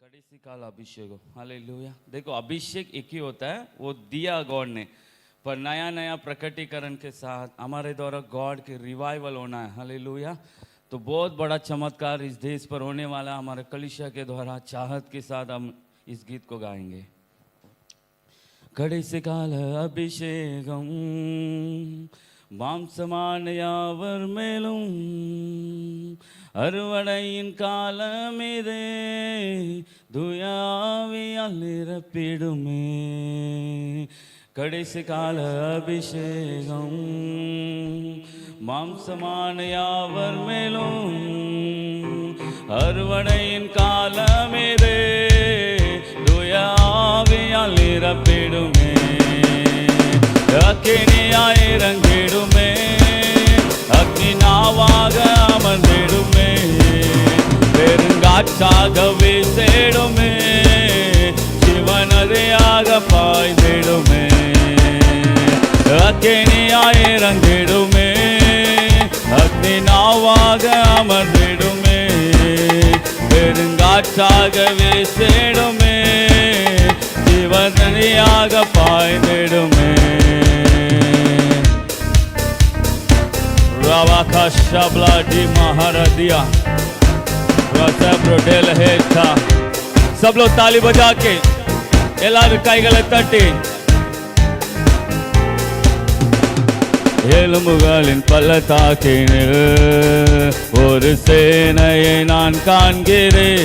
कड़ीसी काल अभिषेक हो, हालेलुया। देखो अभिषेक एक ही होता है, वो दिया गॉड ने, पर नया नया प्रकटीकरण के साथ हमारे द्वारा गॉड के रिवाइवल होना है, हालेलुया। तो बहुत बड़ा चमत्कार इस देश पर होने वाला हमारे कलीसिया के द्वारा चाहत के साथ हम इस गीत को गाएंगे। कड़ीसी काल अभिषेकम மாம்சமான யாவர் மேலும் அறுவடையின் காலமிதே துயாவியால் நிரப்பிடுமே கடைசி கால அபிஷேகம் மாம்சமான யாவர் மேலும் அறுவடையின் காலமிதே துயாவியால் நிரப்பிடுமே அக்கினியாய் இறங்கிடுமே அக்னி நாவாக அமர்ந்திடுமே பெருங்காற்றாக வீசிடுமே சிவநதியாக பாய்ந்திடுமே அக்கினியாய் இறங்கிடுமே அக்னி நாவாக அமர்ந்திடுமே பெருங்காற்றாக வீசிடுமே சிவநதியாக பாய்ந்திடுமே Ravaka Shabla di Maharadia Rasa Brodel Heta सब लोग ताली बजा के எல்லாரும் கைகளை தட்டி எலும்புகளின் பள்ளத்தாக்கினில் ஒரு சேனையை நான் காண்கிறேன்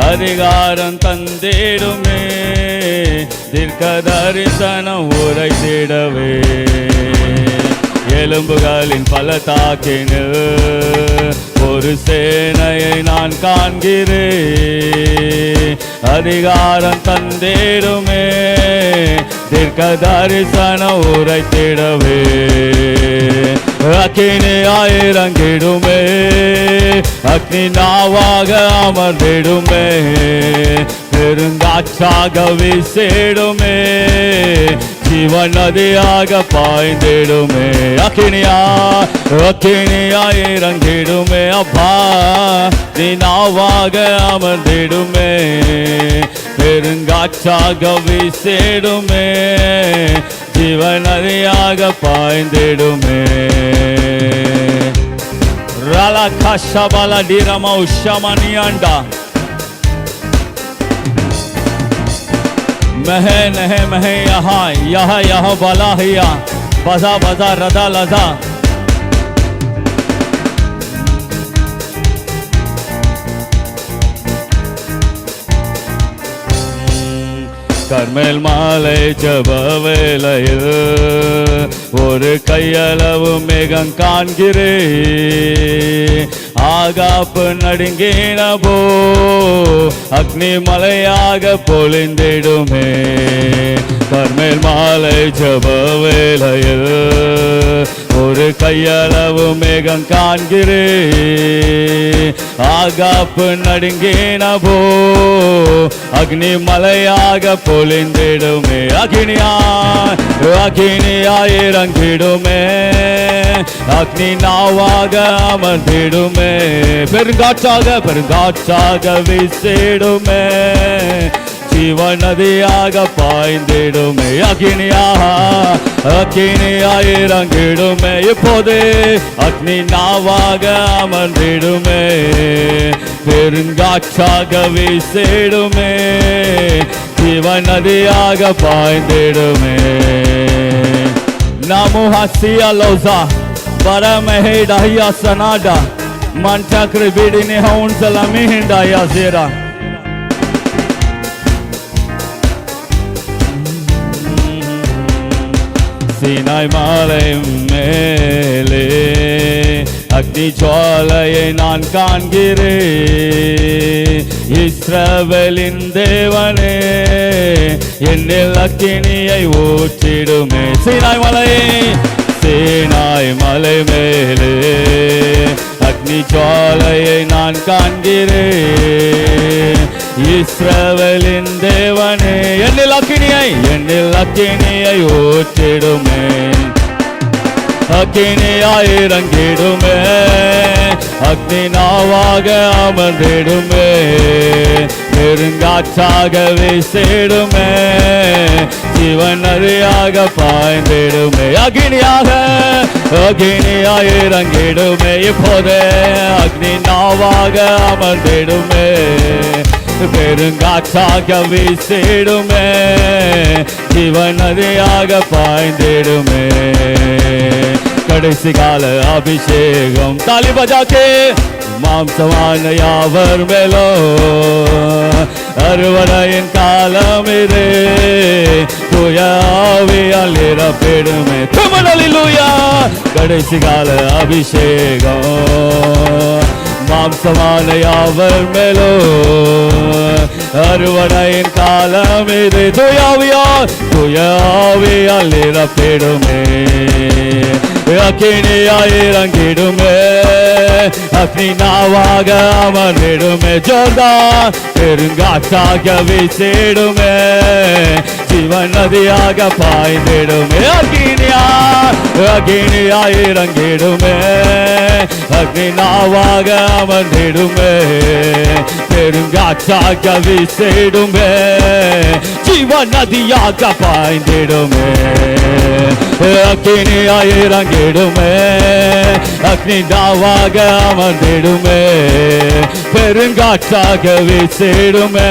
அதிகாரம் தந்திடுமே தீர்க்க தரிசனம் உரைத்திடவே எலும்புகளின் பள்ளத்தாக்கினில் ஒரு சேனையை நான் காண்கிறேன் அதிகாரம் தந்திடுமே தீர்க்க தரிசனம் உரைத்திடவே அக்கினியாய் இறங்கிடுமே அக்னி நாவாக அமர்ந்திடுமே பெருங்காற்றாக வீசிடுமே ஜீவநதியாக பாய்ந்திடுமே அக்கினியாய் இறங்கிடுமே அப்பா நீ நாவாக அமர்ந்திடுமே பெருங்காற்றாக வீசிடுமே ஜீவநதியாக பாய்ந்திடுமே ராலா காஷபாலா டிரமா உஷமனியாண்டா महे नहे महे यहाँ यह यह वाला हिया बजा बजा रदा लजा கர்மேல் மாலை ஜபவேளையில் ஒரு கையளவு மேகம் காண்கிறேன் ஆகாப்பு நடுங்கினபோ அக்னி மலையாக பொழிந்திடுமே கர்மேல் மாலை ஜபவேளையில் ஒரு கையளவு மேகம் காண்கிறேன் ஆகாப்பு நடுங்கினபோ அக்னி மலையாக பொழிந்திடுமே அக்னியாய் இறங்கிடுமே அக்னி நாவாக அமர்ந்திடுமே பெருங்காற்றாக வீசிடுமே ஜீவநதியாக பாய்ந்திடுமே அக்கினியாய் இறங்கிடுமே இப்போது அக்னி நாவாக அமர்ந்திடுமே பெருங்காற்றாக வீசிடுமே ஜீவநதியாக பாய்ந்திடுமே நமோ ஹசியா லௌசா பரமஹே டாயா சனாடா மன்டக்ரி பிடினி ஹவுன் சலமி ஹிண்டாயா ஜேரா சீனாய் மலை மேலே அக்னி ஜுவாலையை நான் காண்கிறேன் இஸ்ரவேலின் தேவனே என்னில் அக்கினியை ஊற்றிடுமே சீனாய் மலை மேலே அக்னி ஜுவாலையை நான் காண்கிறேன் இஸ்ரவேலின் தேவனே என்னில் அக்கினியை ஊற்றிடுமே அக்கினியாய் இறங்கிடுமே, அக்னி நாவாக அமர்ந்திடுமே, பெருங்காற்றாக வீசிடுமே, ஜீவன் நதியாக பாய்ந்திடுமே. அக்னியாய் இறங்கிடுமே, இப்போதே அக்னி நாவாக அமர்ந்திடுமே, பெருங்காற்றாக வீசிடுமே, ஜீவன் நதியாக பாய்ந்திடுமே. கடைசி கால அபிஷேகம் தாலி பஜாக்கே மாம்சமான யாவர் மேலோ அறுவடையின் காலம் இது, தூய ஆவியால் நிரப்பிடுமே. ஹல்லேலூயா. கடைசி கால அபிஷேகம் மாம்சமான யாவர் மேலோ அறுவடையின் காலம் இது, தூய ஆவியால் நிரப்பிடுமே. அக்கினியாய் இறங்கிடுமே, அக்னி நாவாக அமர்ந்திடுமே, ஜோர்தான் பெருங்காற்றாக வீசிடுமே, ஜீவன் நதியாக பாய்ந்திடுமே. அக்கினியாய் இறங்கிடுமே, அக்னி நாவாக அமர்ந்திடுமே, பெருங்காற்றாக வீசிடுமே, ஜீவன் நதியாக பாய்ந்திடுமே. அக்கினியாய் இறங்கிடுமே, அக்னி நாவாக அமர்ந்திடுமே, பெருங்காற்றாக வீசிடுமே,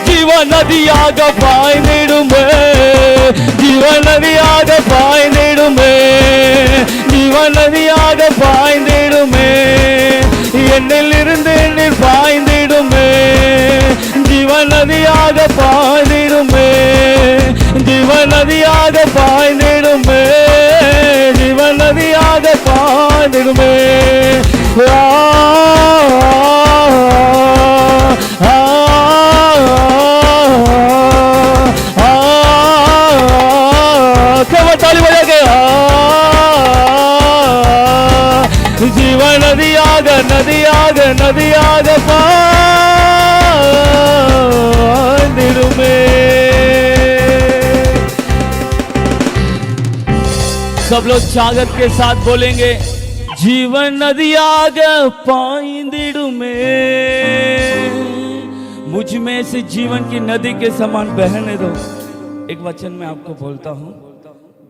ஜீவன் நதியாக பாய்ந்திடுமே, ஜீவன் நதியாக பாய்ந்திடுமே, ஜீவன் நதியாக பாய்ந்திடுமே, என்னில் இருந்து நீர் பாய்ந்திடுமே, ஜீவன் நதியாக பாய்ந்திடுமே, ஜீவன் நதியாக பாய்ந்திடுமே, ஜீவன் நதியாக பாய்ந்திடுமே. ताली बजा के जीवन नदियाग नदियाग नदियाग पांदिडुमे. सब लोग स्वागत के साथ बोलेंगे, जीवन नदियाग पांदिडुमे, मुझ में से जीवन की नदी के समान बहने दो. एक वचन मैं आपको बोलता हूँ,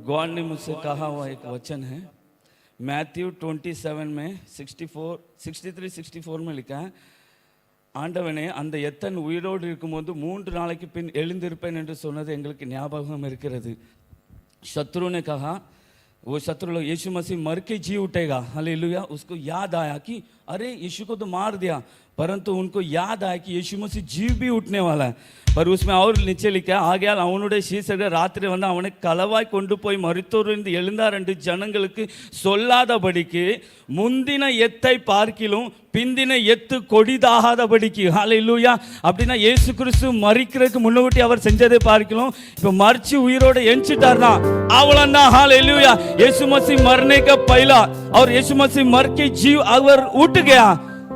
गॉड ने मुझसे कहा हुआ एक वचन है, मैथ्यू 27 में 63-64 में लिखा है, ஆண்டவனே அந்த எத்தன் உயிரோடு இருக்கும்போது 3 நாளைக்கு பின் எழுந்திருப்பேன் என்று சொன்னது எங்களுக்கு ஞாபகம் இருக்கிறது. शत्रु ने कहा, वो शत्रु लोग यीशु मसीह मर के जी उठेगा, हालेलुया. उसको याद आया कि अरे यीशु को तो मार दिया, परंतु उनको याद आया कि यीशु मसीह जीव भी उठने वाला है. पर उसमें और नीचे लिखा है, ஆகையால் அவனுடைய சீசர்கள் ராத்திரி வந்து அவனை களவாய் கொண்டு போய் மரித்தோரிலிருந்து எழுந்தார் என்று ஜனங்களுக்கு சொல்லாதபடிக்கு முந்தின எத்தை பார்க்கிலும் பிந்தின எத்து கொடிதாகாதபடிக்கு. ஹல்லேலூயா. அப்படின்னா இயேசு கிறிஸ்து மரிக்கிறதுக்கு முன்னோட்டி அவர் செஞ்சதை பார்க்கலாம், இப்போ மரிச்சு உயிரோடு எஞ்சிட்டார்னா அவ்வளோதான். ஹல்லேலூயா. यीशु मसीह मरने का पहला और यीशु मसीह मर के जीव अगर उठ गया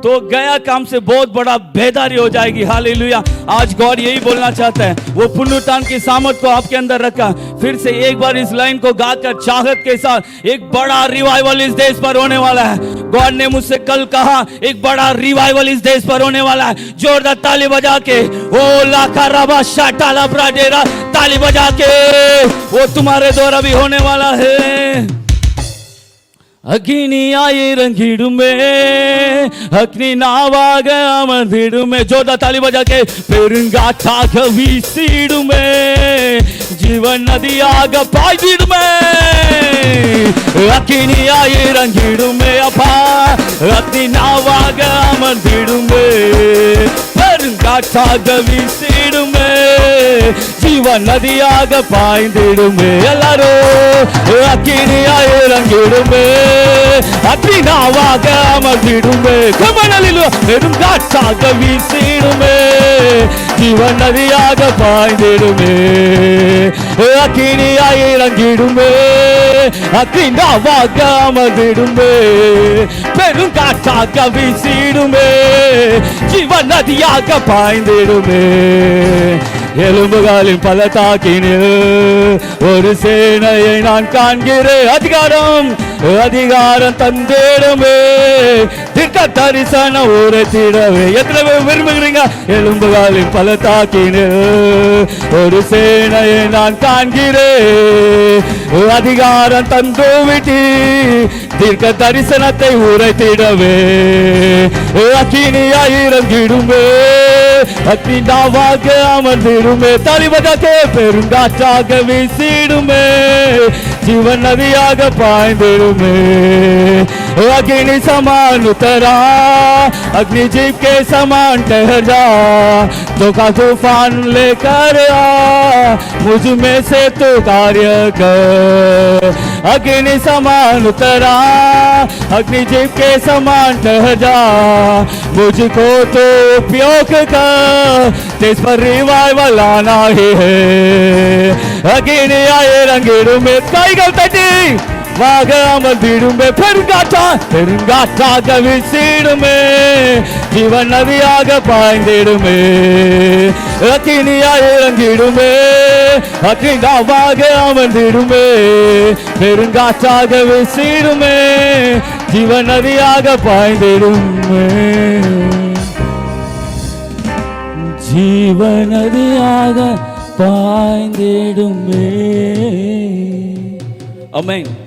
तो गया काम से बहुत बड़ा बेदारी हो जाएगी. हालेलुया. आज गॉड यही बोलना चाहता है, वो पुनरुत्थान की सामर्थ को आपके अंदर रखा. फिर से एक बार इस लाइन को गाकर चाहत के साथ, एक बड़ा रिवाइवल इस देश पर होने वाला है. गॉड ने मुझसे कल कहा, एक बड़ा रिवाइवल इस देश पर होने वाला है. जोरदार ताली बजा के, ओ लाखा रबा शाटाला ब्राडेरा, ताली बजा के, वो तुम्हारे द्वारा भी होने वाला है. அக்கினியாய் இறங்கிடுமே, அக்னி நாவாக அமர்ந்திடுமே, ஜோர்தார் தாலி பஜா के, பெருங்காற்றாக வீசிடுமே, ஜீவன் நதியாக பாய்ந்திடுமே. அக்கினியாய் இறங்கிடுமே அப்பா, அக்னி நாவாக அமர்ந்திடுமே, பெருங்காற்றாக வீசிடுமே, ஜீவன் நதியாக பாய்ந்திடுமே. எல்லாரும் அக்கினியாய் இறங்கிடுமே, அக்னி நாவாக அமர்ந்திடுமே, பெருங்காற்றாக வீசிடுமே, ஜீவன் நதியாக பாய்ந்திடுமே. அக்கினியாய் இறங்கிடுமே, அக்னி நாவாக அமர்ந்திடுமே, பெருங்காற்றாக வீசிடுமே, ஜீவன் நதியாக பாய்ந்திடுமே. எலும்புகளின் பள்ளத்தாக்கினில் ஒரு சேனையை நான் காண்கிறேன். அதிகாரம் தந்திடுமே, தீர்க்க தரிசனம் உரைத்திடவே. எத்தனை பேர் விரும்புகிறீங்க? எலும்புகளின் பள்ளத்தாக்கினில் ஒரு சேனையை நான் காண்கிறேன், அதிகாரம் தந்து விட்டி தீர்க்க தரிசனத்தை உரைத்திடவே. அக்கினியாய் இறங்கிடுமே, அக்னி நாவாக அமர்ந்திடுமே, தலைவதாக பெருங்காற்றாக வீசிடுமே, जीवन नदियाग पाएंदिरुमे. अग्नि समान उतरा, अग्नि जीव के समान ठहर जा, तो का तूफान लेकर आ, मुझ में से तू कार्य कर. अग्नि समान उतरा, अग्नि जीव के समान ठहर जा, मुझको तो उपयोग कर, तेज पर रिवाइवल आना ही है. अग्नि आए रंगीरुमे, கைகள் தட்டி வாக அமர்ந்திடுமே, பெருங்காற்றாக வீசிடுமே, ஜீவன் நதியாக பாய்ந்திடுமே. அக்கினியாய் இறங்கிடுமே, அக்கினியாக அமர்ந்திடுமே, பெருங்காற்றாக வீசிடுமே, ஜீவன் நதியாக பாய்ந்திடுமே, ஜீவன் நதியாக பாய்ந்திடுமே. ஆமென்.